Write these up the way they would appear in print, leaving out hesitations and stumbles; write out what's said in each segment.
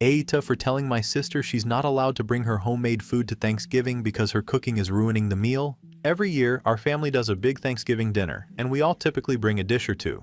AITA for telling my sister she's not allowed to bring her homemade food to Thanksgiving because her cooking is ruining the meal. Every year, our family does a big Thanksgiving dinner, and we all typically bring a dish or two.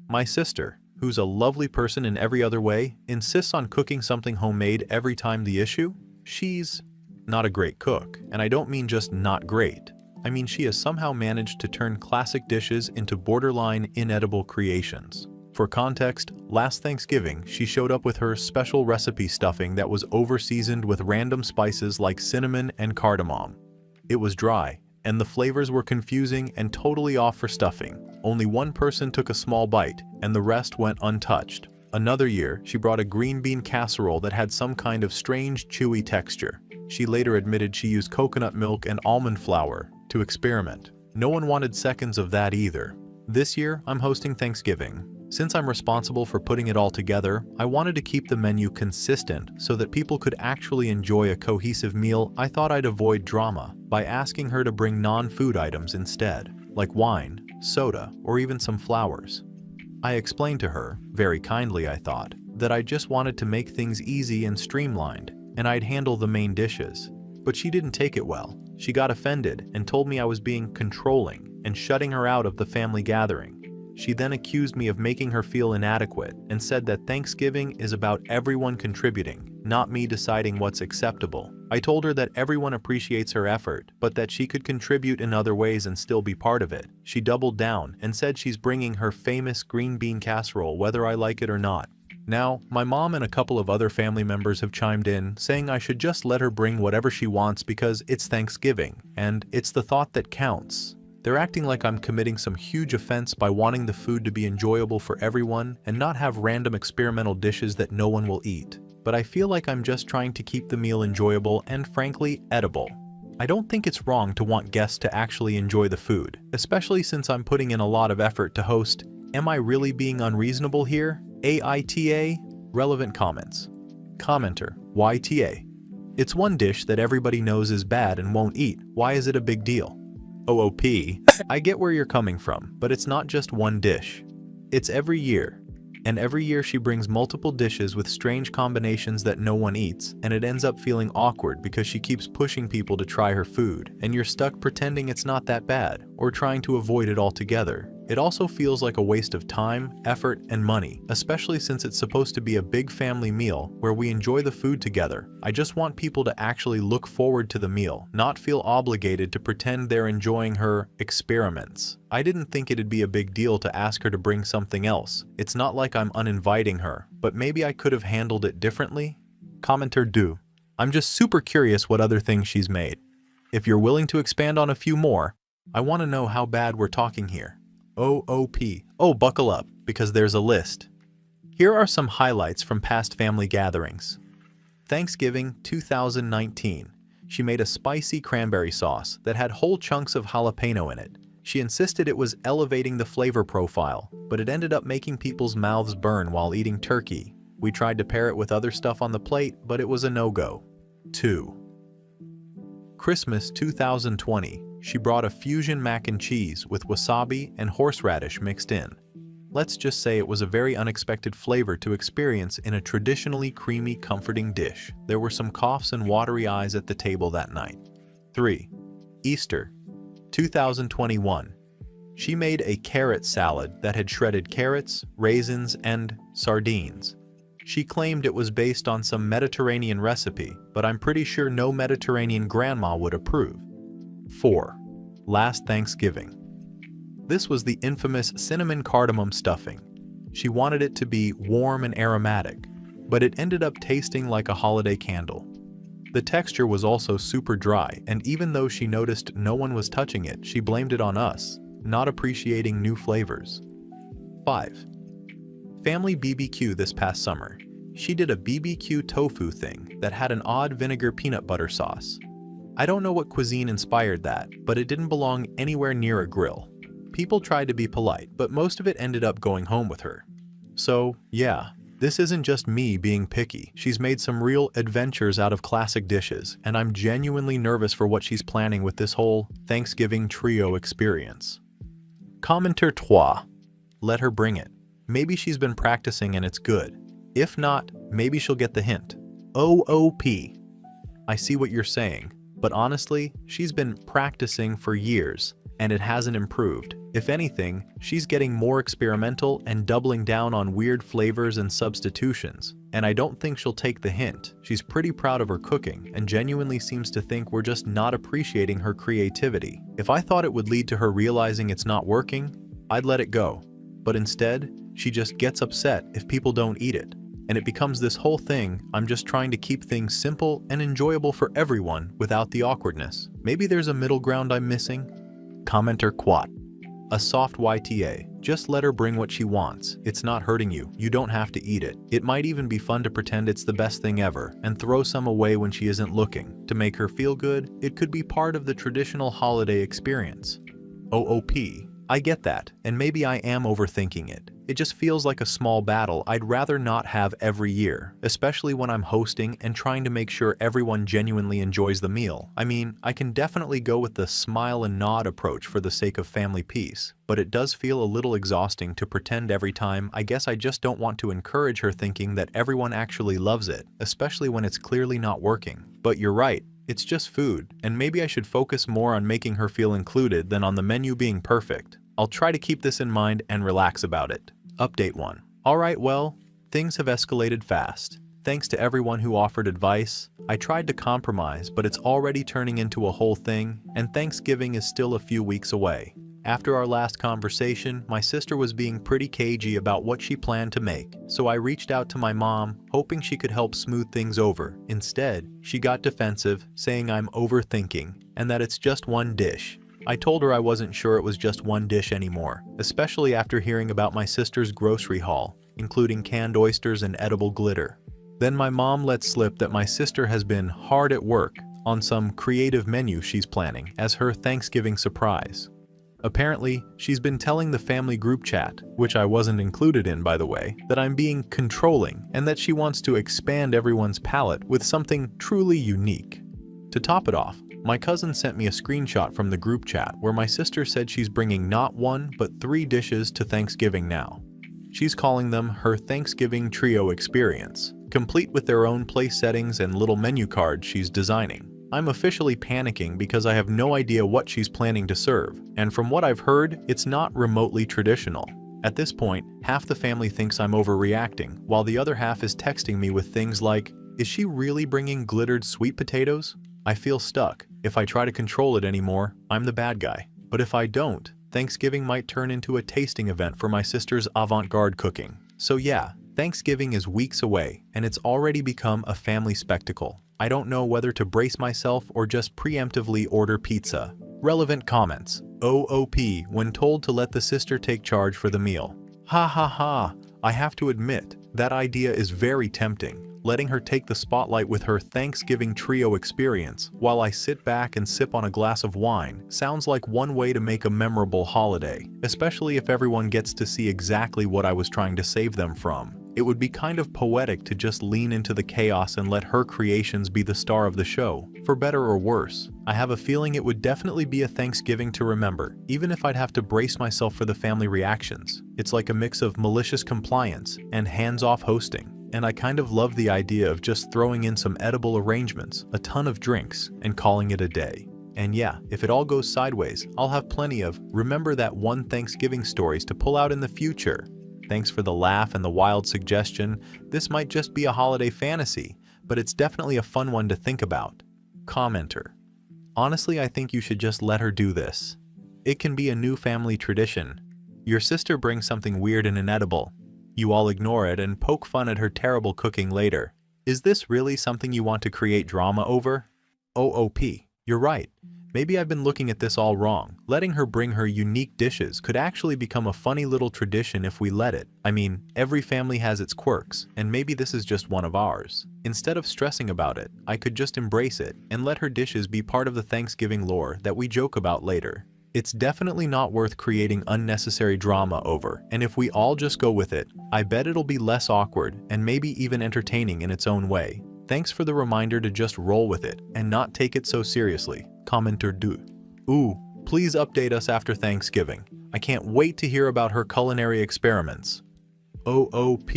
My sister, who's a lovely person in every other way, insists on cooking something homemade every time. The issue? She's not a great cook, and I don't mean just not great. I mean she has somehow managed to turn classic dishes into borderline inedible creations. For context, last Thanksgiving, she showed up with her special recipe stuffing that was over-seasoned with random spices like cinnamon and cardamom. It was dry, and the flavors were confusing and totally off for stuffing. Only one person took a small bite, and the rest went untouched. Another year, she brought a green bean casserole that had some kind of strange, chewy texture. She later admitted she used coconut milk and almond flour to experiment. No one wanted seconds of that either. This year, I'm hosting Thanksgiving. Since I'm responsible for putting it all together, I wanted to keep the menu consistent so that people could actually enjoy a cohesive meal. I thought I'd avoid drama by asking her to bring non-food items instead, like wine, soda, or even some flowers. I explained to her, very kindly I thought, that I just wanted to make things easy and streamlined, and I'd handle the main dishes. But she didn't take it well. She got offended and told me I was being controlling and shutting her out of the family gathering. She then accused me of making her feel inadequate and said that Thanksgiving is about everyone contributing, not me deciding what's acceptable. I told her that everyone appreciates her effort, but that she could contribute in other ways and still be part of it. She doubled down and said she's bringing her famous green bean casserole whether I like it or not. Now, my mom and a couple of other family members have chimed in, saying I should just let her bring whatever she wants because it's Thanksgiving, and it's the thought that counts. They're acting like I'm committing some huge offense by wanting the food to be enjoyable for everyone and not have random experimental dishes that no one will eat. But I feel like I'm just trying to keep the meal enjoyable and, frankly, edible. I don't think it's wrong to want guests to actually enjoy the food, especially since I'm putting in a lot of effort to host. Am I really being unreasonable here? AITA? Relevant comments. Commenter, YTA. It's one dish that everybody knows is bad and won't eat. Why is it a big deal? OOP. I get where you're coming from, but it's not just one dish. It's every year. And every year she brings multiple dishes with strange combinations that no one eats, and it ends up feeling awkward because she keeps pushing people to try her food, and you're stuck pretending it's not that bad, or trying to avoid it altogether. It also feels like a waste of time, effort, and money, especially since it's supposed to be a big family meal where we enjoy the food together. I just want people to actually look forward to the meal, not feel obligated to pretend they're enjoying her experiments. I didn't think it'd be a big deal to ask her to bring something else. It's not like I'm uninviting her, but maybe I could have handled it differently? Commenter do. I'm just super curious what other things she's made. If you're willing to expand on a few more, I want to know how bad we're talking here. OOP. Oh, buckle up, because there's a list. Here are some highlights from past family gatherings. Thanksgiving 2019. She made a spicy cranberry sauce that had whole chunks of jalapeno in it. She insisted it was elevating the flavor profile, but it ended up making people's mouths burn while eating turkey. We tried to pair it with other stuff on the plate, but it was a no-go. 2. Christmas 2020. She brought a fusion mac and cheese with wasabi and horseradish mixed in. Let's just say it was a very unexpected flavor to experience in a traditionally creamy, comforting dish. There were some coughs and watery eyes at the table that night. 3. Easter 2021. She made a carrot salad that had shredded carrots, raisins, and sardines. She claimed it was based on some Mediterranean recipe, but I'm pretty sure no Mediterranean grandma would approve. 4. Last Thanksgiving. This was the infamous cinnamon cardamom stuffing. She wanted it to be warm and aromatic, but it ended up tasting like a holiday candle. The texture was also super dry, and even though she noticed no one was touching it, she blamed it on us, not appreciating new flavors. 5. Family BBQ this past summer. She did a BBQ tofu thing that had an odd vinegar peanut butter sauce. I don't know what cuisine inspired that, but it didn't belong anywhere near a grill. People tried to be polite, but most of it ended up going home with her. So, yeah, this isn't just me being picky. She's made some real adventures out of classic dishes, and I'm genuinely nervous for what she's planning with this whole Thanksgiving trio experience. Commenter 3. Let her bring it. Maybe she's been practicing and it's good. If not, maybe she'll get the hint. OOP. I see what you're saying, but honestly, she's been practicing for years, and it hasn't improved. If anything, she's getting more experimental and doubling down on weird flavors and substitutions. And I don't think she'll take the hint. She's pretty proud of her cooking and genuinely seems to think we're just not appreciating her creativity. If I thought it would lead to her realizing it's not working, I'd let it go. But instead, she just gets upset if people don't eat it. And it becomes this whole thing, I'm just trying to keep things simple and enjoyable for everyone without the awkwardness. Maybe there's a middle ground I'm missing? Commenter Quat. A soft YTA. Just let her bring what she wants. It's not hurting you. You don't have to eat it. It might even be fun to pretend it's the best thing ever and throw some away when she isn't looking. To make her feel good, it could be part of the traditional holiday experience. OOP. I get that, and maybe I am overthinking it. It just feels like a small battle I'd rather not have every year, especially when I'm hosting and trying to make sure everyone genuinely enjoys the meal. I mean, I can definitely go with the smile and nod approach for the sake of family peace, but it does feel a little exhausting to pretend every time. I guess I just don't want to encourage her thinking that everyone actually loves it, especially when it's clearly not working. But you're right. It's just food, and maybe I should focus more on making her feel included than on the menu being perfect. I'll try to keep this in mind and relax about it. Update 1. Alright, well, things have escalated fast. Thanks to everyone who offered advice. I tried to compromise, but it's already turning into a whole thing, and Thanksgiving is still a few weeks away. After our last conversation, my sister was being pretty cagey about what she planned to make, so I reached out to my mom, hoping she could help smooth things over. Instead, she got defensive, saying I'm overthinking, and that it's just one dish. I told her I wasn't sure it was just one dish anymore, especially after hearing about my sister's grocery haul, including canned oysters and edible glitter. Then my mom let slip that my sister has been hard at work on some creative menu she's planning as her Thanksgiving surprise. Apparently, she's been telling the family group chat, which I wasn't included in by the way, that I'm being controlling and that she wants to expand everyone's palate with something truly unique. To top it off, my cousin sent me a screenshot from the group chat where my sister said she's bringing not one but 3 dishes to Thanksgiving now. She's calling them her Thanksgiving Trio Experience, complete with their own place settings and little menu cards she's designing. I'm officially panicking because I have no idea what she's planning to serve, and from what I've heard, it's not remotely traditional. At this point, half the family thinks I'm overreacting, while the other half is texting me with things like, "Is she really bringing glittered sweet potatoes?" I feel stuck. If I try to control it anymore, I'm the bad guy. But if I don't, Thanksgiving might turn into a tasting event for my sister's avant-garde cooking. So yeah, Thanksgiving is weeks away, and it's already become a family spectacle. I don't know whether to brace myself or just preemptively order pizza. Relevant comments. OOP when told to let the sister take charge for the meal. Ha ha ha. I have to admit, that idea is very tempting. Letting her take the spotlight with her Thanksgiving Trio Experience while I sit back and sip on a glass of wine sounds like one way to make a memorable holiday, especially if everyone gets to see exactly what I was trying to save them from. It would be kind of poetic to just lean into the chaos and let her creations be the star of the show, for better or worse. I have a feeling it would definitely be a Thanksgiving to remember, even if I'd have to brace myself for the family reactions. It's like a mix of malicious compliance and hands-off hosting. And I kind of love the idea of just throwing in some edible arrangements, a ton of drinks, and calling it a day. And yeah, if it all goes sideways, I'll have plenty of remember that one Thanksgiving stories to pull out in the future. Thanks for the laugh and the wild suggestion. This might just be a holiday fantasy, but it's definitely a fun one to think about. Commenter. Honestly, I think you should just let her do this. It can be a new family tradition. Your sister brings something weird and inedible. You all ignore it and poke fun at her terrible cooking later. Is this really something you want to create drama over? OOP. You're right. Maybe I've been looking at this all wrong. Letting her bring her unique dishes could actually become a funny little tradition if we let it. I mean, every family has its quirks, and maybe this is just one of ours. Instead of stressing about it, I could just embrace it and let her dishes be part of the Thanksgiving lore that we joke about later. It's definitely not worth creating unnecessary drama over, and if we all just go with it, I bet it'll be less awkward and maybe even entertaining in its own way. Thanks for the reminder to just roll with it and not take it so seriously. Commenter du. Ooh, please update us after Thanksgiving. I can't wait to hear about her culinary experiments. OOP.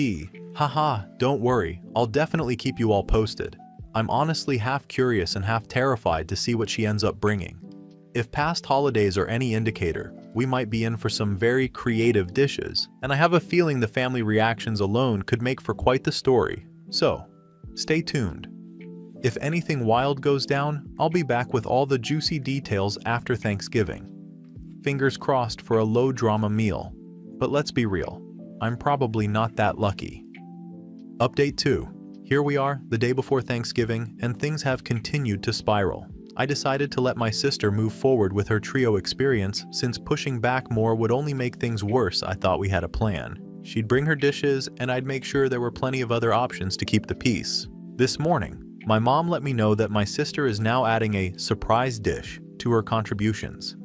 Haha, don't worry, I'll definitely keep you all posted. I'm honestly half curious and half terrified to see what she ends up bringing. If past holidays are any indicator, we might be in for some very creative dishes, and I have a feeling the family reactions alone could make for quite the story. So, stay tuned. If anything wild goes down, I'll be back with all the juicy details after Thanksgiving. Fingers crossed for a low-drama meal. But let's be real, I'm probably not that lucky. Update 2. Here we are, the day before Thanksgiving, and things have continued to spiral. I decided to let my sister move forward with her trio experience, since pushing back more would only make things worse. I thought we had a plan. She'd bring her dishes, and I'd make sure there were plenty of other options to keep the peace. This morning, my mom let me know that my sister is now adding a surprise dish to her contributions.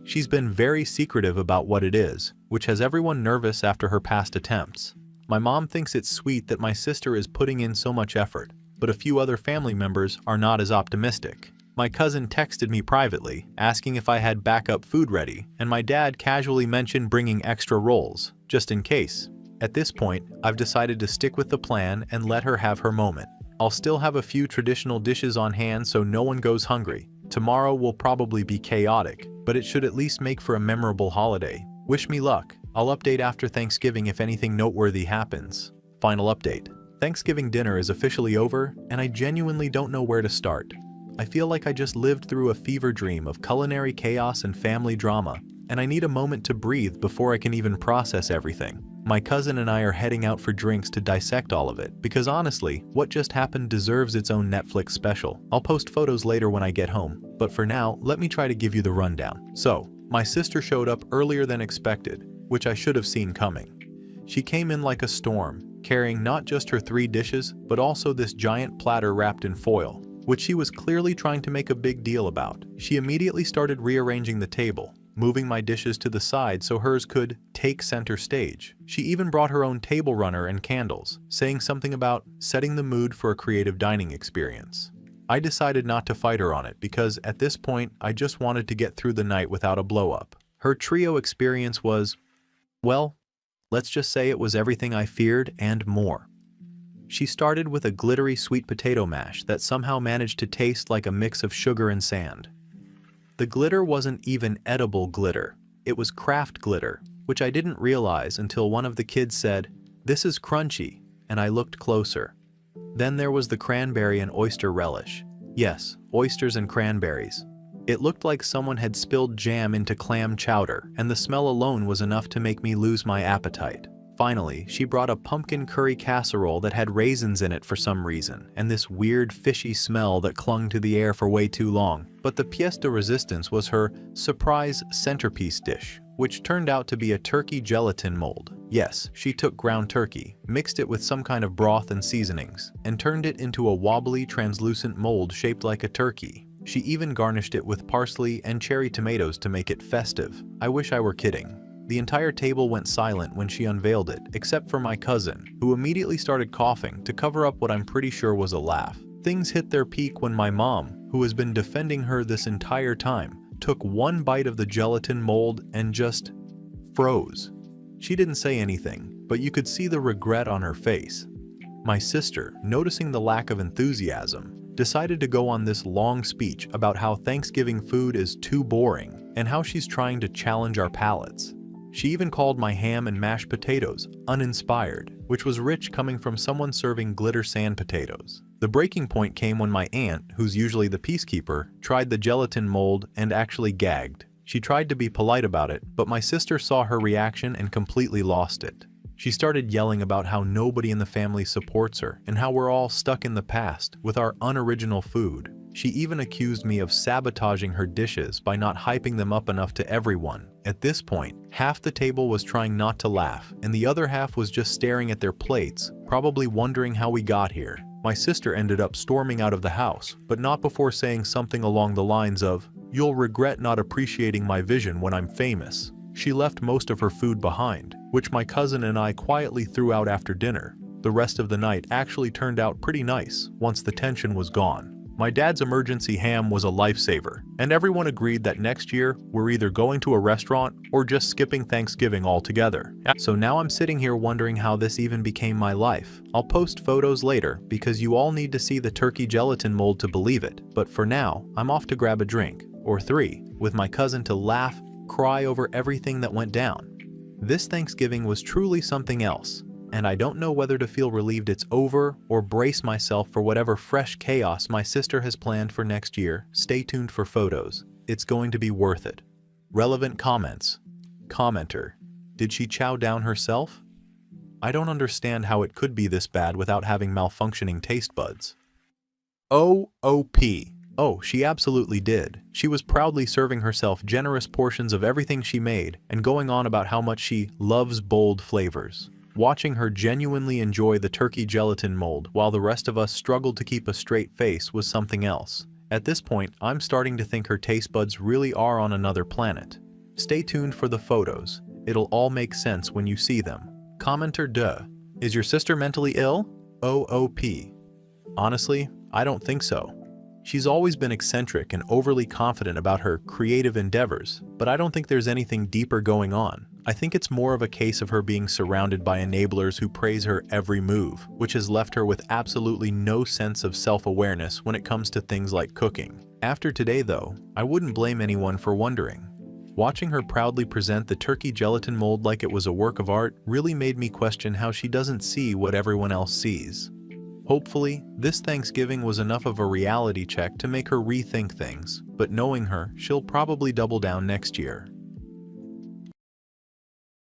She's been very secretive about what it is, which has everyone nervous after her past attempts. My mom thinks it's sweet that my sister is putting in so much effort, but a few other family members are not as optimistic. My cousin texted me privately, asking if I had backup food ready, and my dad casually mentioned bringing extra rolls, just in case. At this point, I've decided to stick with the plan and let her have her moment. I'll still have a few traditional dishes on hand so no one goes hungry. Tomorrow will probably be chaotic, but it should at least make for a memorable holiday. Wish me luck. I'll update after Thanksgiving if anything noteworthy happens. Final update. Thanksgiving dinner is officially over, and I genuinely don't know where to start. I feel like I just lived through a fever dream of culinary chaos and family drama, and I need a moment to breathe before I can even process everything. My cousin and I are heading out for drinks to dissect all of it, because honestly, what just happened deserves its own Netflix special. I'll post photos later when I get home, but for now, let me try to give you the rundown. So, my sister showed up earlier than expected, which I should have seen coming. She came in like a storm, carrying not just her 3 dishes, but also this giant platter wrapped in foil, which she was clearly trying to make a big deal about. She immediately started rearranging the table, moving my dishes to the side so hers could take center stage. She even brought her own table runner and candles, saying something about setting the mood for a creative dining experience. I decided not to fight her on it because at this point I just wanted to get through the night without a blow-up. Her trio experience was, well, let's just say it was everything I feared and more. She started with a glittery sweet potato mash that somehow managed to taste like a mix of sugar and sand. The glitter wasn't even edible glitter, it was craft glitter, which I didn't realize until one of the kids said, "This is crunchy," and I looked closer. Then there was the cranberry and oyster relish. Yes, oysters and cranberries. It looked like someone had spilled jam into clam chowder, and the smell alone was enough to make me lose my appetite. Finally, she brought a pumpkin curry casserole that had raisins in it for some reason, and this weird fishy smell that clung to the air for way too long. But the pièce de résistance was her surprise centerpiece dish, which turned out to be a turkey gelatin mold. Yes, she took ground turkey, mixed it with some kind of broth and seasonings, and turned it into a wobbly, translucent mold shaped like a turkey. She even garnished it with parsley and cherry tomatoes to make it festive. I wish I were kidding. The entire table went silent when she unveiled it, except for my cousin, who immediately started coughing to cover up what I'm pretty sure was a laugh. Things hit their peak when my mom, who has been defending her this entire time, took one bite of the gelatin mold and just froze. She didn't say anything, but you could see the regret on her face. My sister, noticing the lack of enthusiasm, decided to go on this long speech about how Thanksgiving food is too boring and how she's trying to challenge our palates. She even called my ham and mashed potatoes uninspired, which was rich coming from someone serving glitter sand potatoes. The breaking point came when my aunt, who's usually the peacekeeper, tried the gelatin mold and actually gagged. She tried to be polite about it, but my sister saw her reaction and completely lost it. She started yelling about how nobody in the family supports her and how we're all stuck in the past with our unoriginal food. She even accused me of sabotaging her dishes by not hyping them up enough to everyone. At this point, half the table was trying not to laugh, and the other half was just staring at their plates, probably wondering how we got here. My sister ended up storming out of the house, but not before saying something along the lines of, "You'll regret not appreciating my vision when I'm famous." She left most of her food behind, which my cousin and I quietly threw out after dinner. The rest of the night actually turned out pretty nice once the tension was gone. My dad's emergency ham was a lifesaver, and everyone agreed that next year we're either going to a restaurant or just skipping Thanksgiving altogether. So now I'm sitting here wondering how this even became my life. I'll post photos later because you all need to see the turkey gelatin mold to believe it, but for now, I'm off to grab a drink, or 3, with my cousin to laugh, cry over everything that went down. This Thanksgiving was truly something else, and I don't know whether to feel relieved it's over or brace myself for whatever fresh chaos my sister has planned for next year. Stay tuned for photos. It's going to be worth it. Relevant comments. Commenter: did she chow down herself? I don't understand how it could be this bad without having malfunctioning taste buds. OOP. Oh, she absolutely did. She was proudly serving herself generous portions of everything she made and going on about how much she loves bold flavors. Watching her genuinely enjoy the turkey gelatin mold while the rest of us struggled to keep a straight face was something else. At this point, I'm starting to think her taste buds really are on another planet. Stay tuned for the photos. It'll all make sense when you see them. Commenter: duh. Is your sister mentally ill? OOP. Honestly, I don't think so. She's always been eccentric and overly confident about her creative endeavors, but I don't think there's anything deeper going on. I think it's more of a case of her being surrounded by enablers who praise her every move, which has left her with absolutely no sense of self-awareness when it comes to things like cooking. After today, though, I wouldn't blame anyone for wondering. Watching her proudly present the turkey gelatin mold like it was a work of art really made me question how she doesn't see what everyone else sees. Hopefully, this Thanksgiving was enough of a reality check to make her rethink things, but knowing her, she'll probably double down next year.